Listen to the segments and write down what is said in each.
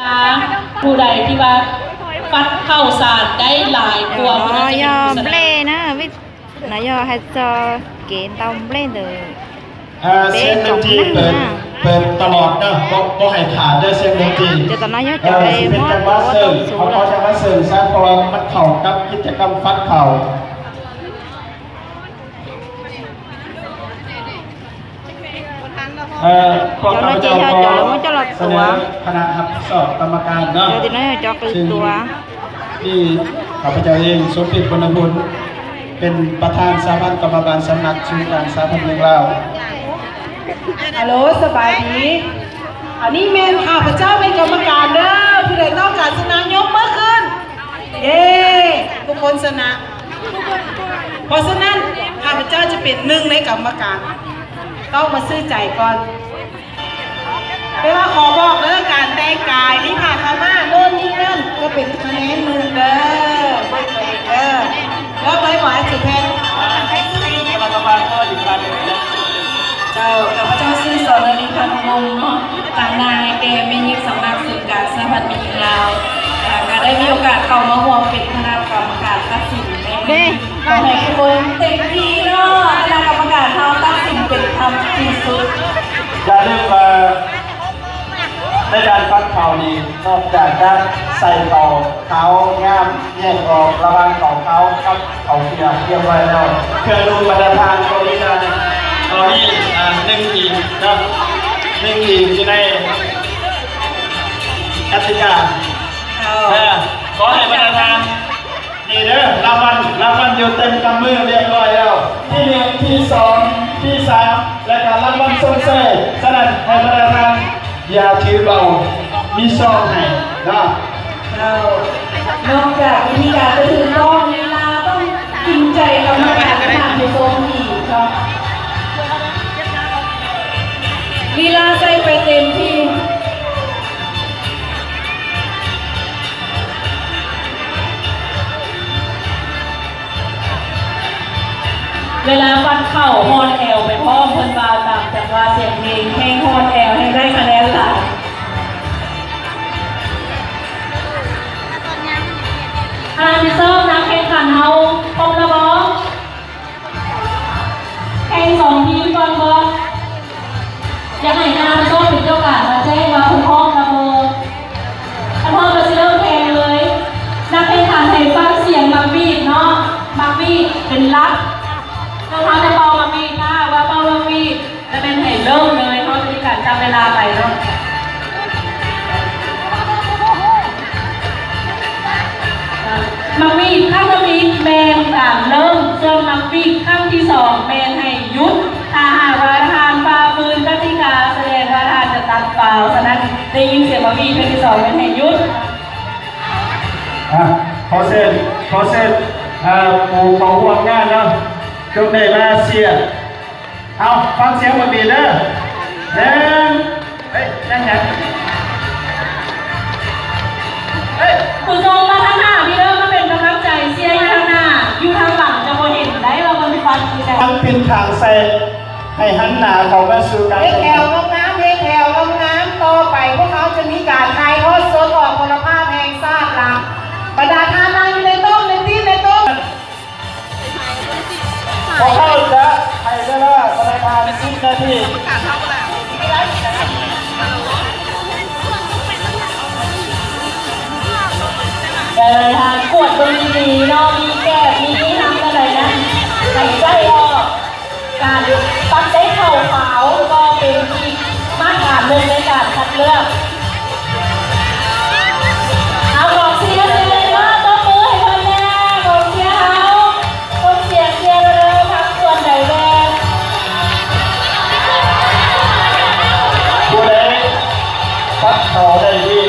ลาผู้ใดที่ว่าฟัดเข้าสารได้หลายกว่าผู้นั้นจะเป็นผู้ชนะนะวินายให้จอเกณฑ์ตามเล่นเลยเสียงดนตรีเปิดตลอดเนาะก็ให้ขาดด้วยเสียงดนตรีจะตอนนั้นจะไปมอดว่าต้องสูงเขาจะมาเสริมสร้างเพราะว่ามันเข่ากับกิจกรรมฟัดเข่าพวกเราจะเสนอคณะทับสอบกรรมการเนาะซึ่งที่ข้าพเจ้าเองสมภิตบุญบุญเป็นประธานสาพันธ์กรรมการสำนักศูนย์การสาพันธ์เมืองลาวฮัลโหลสบายดีอันนี้แม่ข้าพเจ้าเป็นกรรมการเด้อผู้ใดต้องการชนะยกมือขึ้นเย้ทุกคนชนะเพราะฉะนั้นข้าพเจ้าจะเป็นหนึ่งในกรรมการต้องมาซื้อใจก่อนไม่ว่าขอบอกเรื่องการแต่งกายนี่ผ่านเข้ามาโน่นนี่นั่นก็เป็นคะแนนมือเด้อแล้วไปหมายสุดแทนเจ้าข้าพเจ้าชื่อสรณิพันธ์วงศ์เนาะจากนายเกมมิยิกสำนักสื่อการสหพันธ์มิยิงลาวก็ได้มีโอกาสเข้ามาร่วมเป็นคณะกรรมการตัดสินในขอให้ทุกคนเต็มที่เนาะคณะกรรมการเขาตัดสินเป็นธรรมที่สุดอย่าลืมในการฟัดเข่านี้นอกจากการใส่เข่าเท้าง่ามแยกออกระหว่างเข่าเท้ากับเข่าเทียมเรียบร้อยแล้วเครื่องดูมาตรฐานตัวนี้นะตอนนี้หนึ่งอีกนะหนึ่งอีกอยู่ในกติกาขอให้มาตรฐานนี่เด้อรางวัลอยู่เต็มกำมือเรียบร้อยแล้วที่หนึ่งที่สองที่สามและการรางวัลส่งเสริมฉะนั้นให้มาตรฐานอย่าถือเบามีซองให้นะนอกจากวิธีการไปถึงต้องเวลาต้องจริงใจกับการทำในโซนที่ครับลีลาใส่ไปเต็มที่เวลาฟันเข่าฮอนแอลไปพร้อมเพิ่นบาตามจากว่าเสียงเพลงแห้งฮอนแอลให้ได้คะแนนหลายที่ชอบนักแข่งขันเฮาครบแล้วบ่แข่ง2 ทีมก่อนบ่อยากให้นามชอบเป็นเจ้าการมาแจ้งว่าคุณพ่อนะโมคุณพ่อก็สิเริ่มแข่งเลยนักแข่งขันให้ฟังเสียงมักบีดเนาะมักบีดเป็นลักเขาจะเป่ามักบีดนะว่าเป่ามักบีดจะเป็นให้เริ่มเลยเขาจะมีการจับเวลาไปเนาะมักบีดข้างมักบีดแมนการเริ่มส่วนมักบีดข้างที่2แมนให้ยุดถ้าหากว่าทานฝ่าฝืนกติกาแสดงว่าทานจะตัดฟาวฉะนั้นได้ยินเสียงมักบีดเป็นที่2แมนให้ยุดขอเส้นปูเขาห่วงงานเนาะจงได้มาเสียเอาฟังเสียงมักบีดเด้อยังคุณทรงมาทางหน้าพี่เริ่มมาเป็นกำลังใจเชียร์อยู่ทางหน้าอยู่ทางหลังจะโมเห็นได้เราบนฟันคือแต่ทั้งเป็นทางใส่ให้หันหน้าเขามาสู่การแถวลงน้ำต่อไปพวกเขาจะมีการถ่ายทอดสดออกพลภาพแห่งชาติละบรรดาท่านนั่งอยู่ในโต๊ะพอเข้าจะให้ได้ละประธาน10 นาทีทางกวดตรงนี้เนาะมีแก้มีทำอะไรนะใส่ใจออกการปัดได้เข่าขาวก็เป็นอีกมาตรฐานหนึ่งในการคัดเลือกเอากองเชียร์เลยว่าต้องมือให้พันแน่กองเชียร์เขาต้องเชียร์เลยทำส่วนใหญ่แดงผู้ใดปัดเขาได้ดี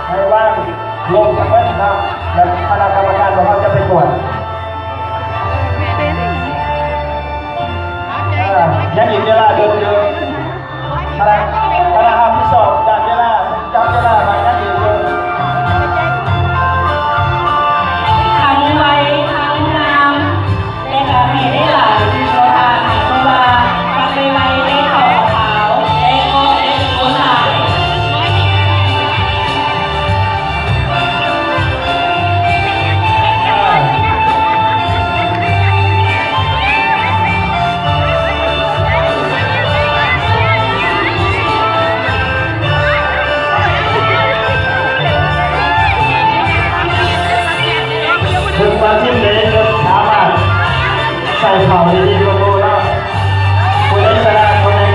ให้ว่างลงทั้งเบิดนะแล้วคณะกรรมการของเราจะไปตรวจยังอีกเวลาเดินอยู่คณะห้ามที่สอบจากเวลาจำเวลามายังอีกเดิน ทั้งไวทั้งงามและก็ให้ได้หลายตัวทางให้ตัวว่าฟังไวได้เข่าขาวได้ก็ได้ตัวหลาย ถึงมาที่นี้ก็สามารถใส่เข่าดีๆก็รู้แล้วคนได้ชนะคนได้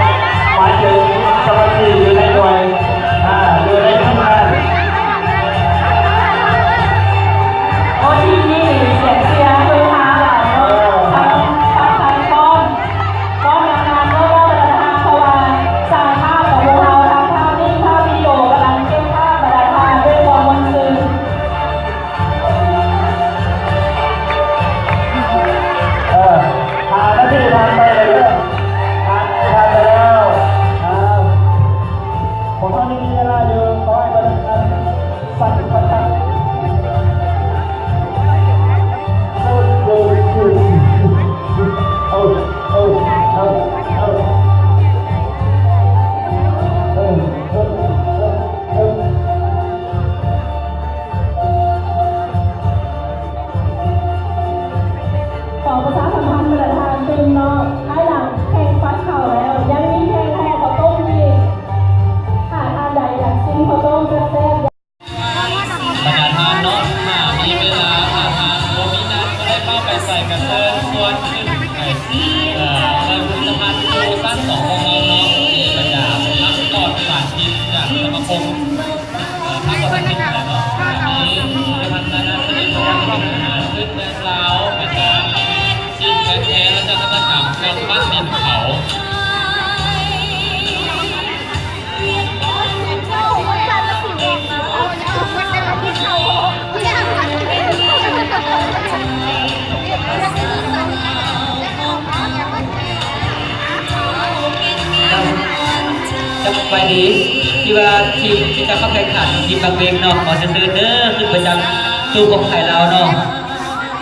หมายถึงสมาธิอยู่ในหน่วยอยู่ในทำงาน โอ้ทีนี้เสียงเชียร์โดยทางหลายเนาะทางป้อนนานๆก็ว่าประธานเพราะว่าสร้างภาพของพวกเราทำภาพนิ่งภาพวิดีโอกำลังเก็บภาพบรรยายด้วยความมนต์ซึ้ง หาหน้าที่ทำไปเลยเรื่องทำไปแล้วผมตอนนี้มีเวลาอยู่ขอให้บริการสั่งประจักษ์ของประชาสัมพันธ์ประธานตึงเนาะให้หลังแข่งฟัดเข่าแล้วยังมีแข่งแทนข้าวต้มอีกหาทานใดอยากกินข้าวต้มแซ่บ ประกาศทานเนาะมีเวลาทางโรมินันก็ได้เข้าไปใส่กระเทินส่วนขึ้นไปบรรลุสะพานโตสั้น2ของเราเนาะที่ประกาศนักกอดสารพิษจากสมาคมนักกอดสารพิษแต่เนาะมีพันธนาสนิทของอาหารขึ้นเมืองลาวเป็นการสิ้นแท้และจะกระทำกับบ้านดินเขา จะไปดีที่ว่าทีมที่จะเข้าแข่งขันทีมบางเบงเนาะขอเชิญเด้อขึ้นประจำตู้ของไข่เราเนาะ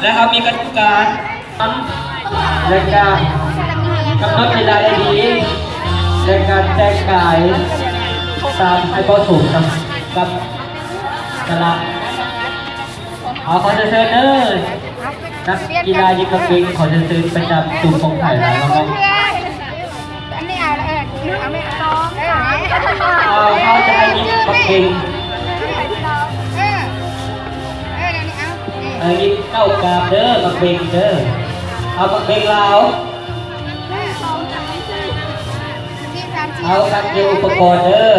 และเขามีกติกาในการกำหนดเวลาได้ดีในการแต่งกายตามให้พอถูกกับกระเอาขอเชิญเด้อนักกีฬายิงบางเบงขอเชิญประจำตู้ของไข่เราเนาะเขาจะให้ยิงปักกิ่งยิงเข้ากราบเด้อปักกิ่งเด้อเอาปักกิ่งลาวเอากันยิงอุปกรณ์เด้อ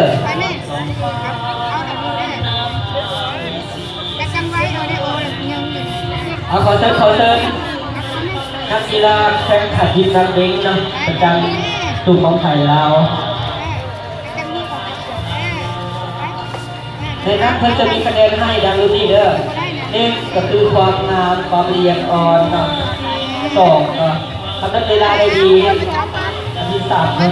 เอาขอเชิญนักกีฬาแข่งขันยิงปักกิ่งนะประจำตู้ของไทยลาวในนั้นเพิ่นจะมีคะแนนให้ดังนี้เด้อ1ก็คือความงามความละเอียดอ่อน2ก็ทำเวลาได้ดีอันที่3ก็